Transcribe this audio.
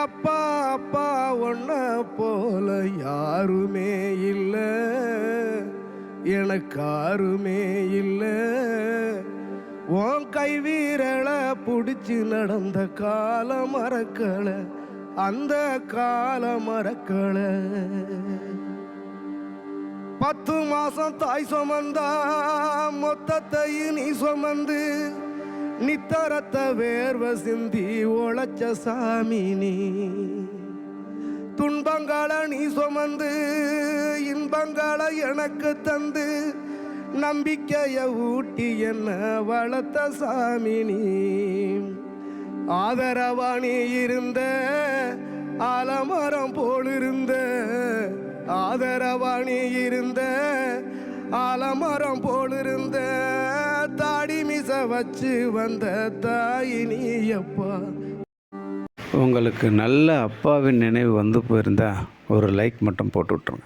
அப்பா அப்பா ஒன்ன போல யாருமே இல்லை, எனக்கு யாருமே இல்லை. உன் கை வீரலை பிடிச்சி நடந்த கால மறக்கலை, அந்த கால மறக்கலை. 10 மாசம் தாய் சுமந்தா மொத்தத்தையும் நீ சுமந்து நித்தரத்த வேர்வை சிந்தி உழைச்ச சாமி நீ. துன்பங்களை நீ சுமந்து இன்பங்களை எனக்கு தந்து நம்பிக்கைய ஊட்டி என்ன வளர்த்த சாமி நீ. ஆதரவா நீ இருந்த ஆலமரம் போலிருந்த, ஆதரவா நீ இருந்த ஆலமரம் போலிருந்த, தாடி மிச வச்சு வந்த தாயி நீ அப்பா. உங்களுக்கு நல்ல அப்பாவின் நினைவு வந்து போயிருந்தா ஒரு லைக் மட்டும் போட்டு விட்ருங்க.